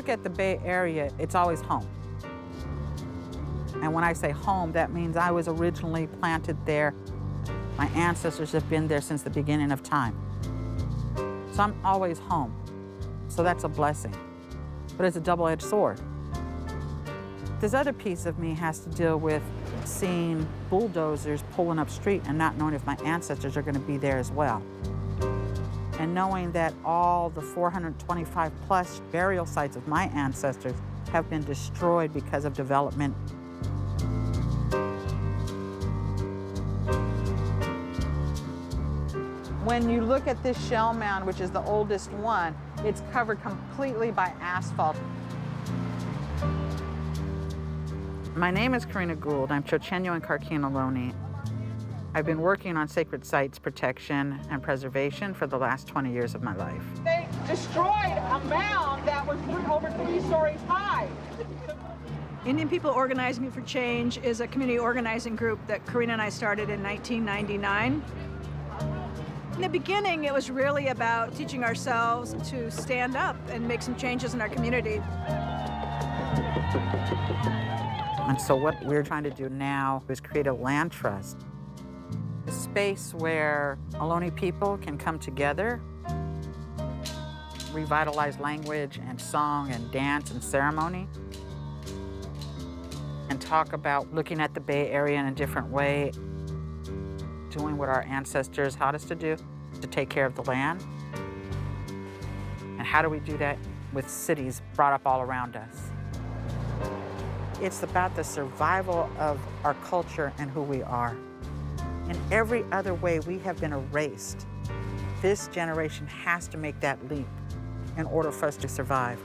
look at the Bay Area, it's always home. And when I say home, that means I was originally planted there. My ancestors have been there since the beginning of time. So I'm always home. So that's a blessing. But it's a double-edged sword. This other piece of me has to deal with seeing bulldozers pulling up street and not knowing if my ancestors are going to be there as well. And knowing that all the 425 plus burial sites of my ancestors have been destroyed because of development. When you look at this shell mound, which is the oldest one, it's covered completely by asphalt. My name is Karina Gould. I'm Chochenyo and Karkina Ohlone. I've been working on sacred sites protection and preservation for the last 20 years of my life. They destroyed a mound that was over 3 stories high. Indian People Organizing for Change is a community organizing group that Karina and I started in 1999. In the beginning, it was really about teaching ourselves to stand up and make some changes in our community. And so what we're trying to do now is create a land trust, a space where Ohlone people can come together, revitalize language and song and dance and ceremony, and talk about looking at the Bay Area in a different way, doing what our ancestors taught us to do, to take care of the land. And how do we do that with cities brought up all around us? It's about the survival of our culture and who we are. In every other way, we have been erased. This generation has to make that leap in order for us to survive.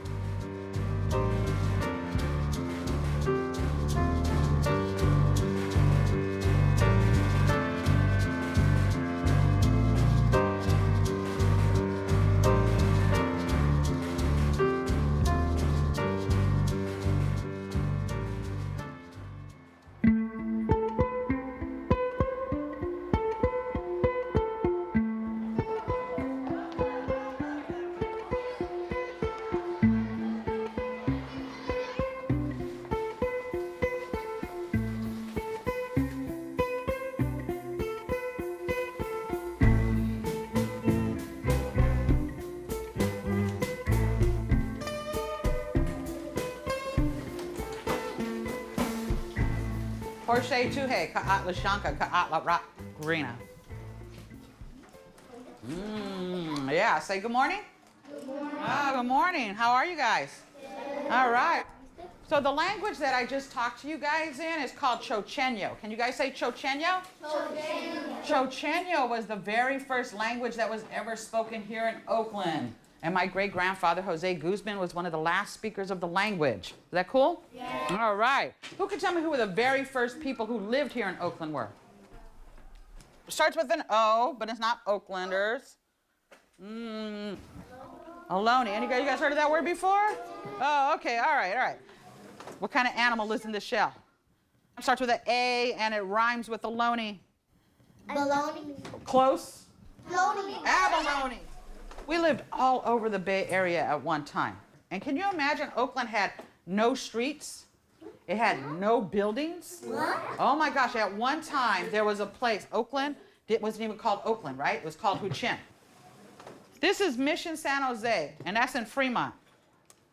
Horshay Tuhe, Ka'atla Shanka, Ka'atla Rak Grina. Yeah, say good morning. Good morning. Oh, good morning. How are you guys? Good. All right. So the language that I just talked to you guys in is called Chochenyo. Can you guys say Chochenyo? Chochenyo. Chochenyo was the very first language that was ever spoken here in Oakland. And my great-grandfather, Jose Guzman, was one of the last speakers of the language. Is that cool? Yeah. All right. Who can tell me who the very first people who lived here in Oakland were? Starts with an O, but it's not Oaklanders. Ohlone. Any you guys heard of that word before? Oh, okay. All right, all right. What kind of animal lives in this shell? It starts with an A, and it rhymes with Ohlone. Baloney. Close? Baloney. Abalone. We lived all over the Bay Area at one time. And can you imagine Oakland had no streets? It had no buildings? What? Oh my gosh, at one time there was a place, Oakland, it wasn't even called Oakland, right? It was called Huichin. This is Mission San Jose, and that's in Fremont.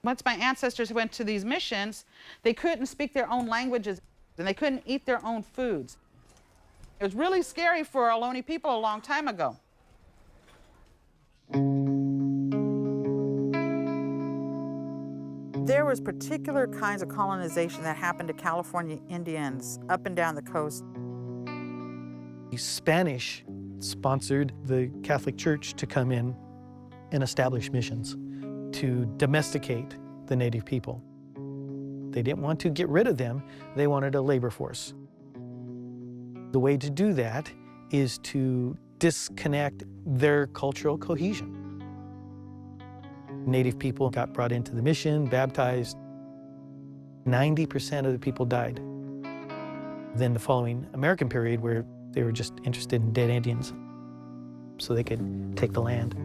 Once my ancestors went to these missions, they couldn't speak their own languages, and they couldn't eat their own foods. It was really scary for Ohlone people a long time ago. There was particular kinds of colonization that happened to California Indians up and down the coast. The Spanish sponsored the Catholic Church to come in and establish missions to domesticate the native people. They didn't want to get rid of them, they wanted a labor force. The way to do that is to disconnect their cultural cohesion. Native people got brought into the mission, baptized. 90% of the people died. Then the following American period where they were just interested in dead Indians so they could take the land.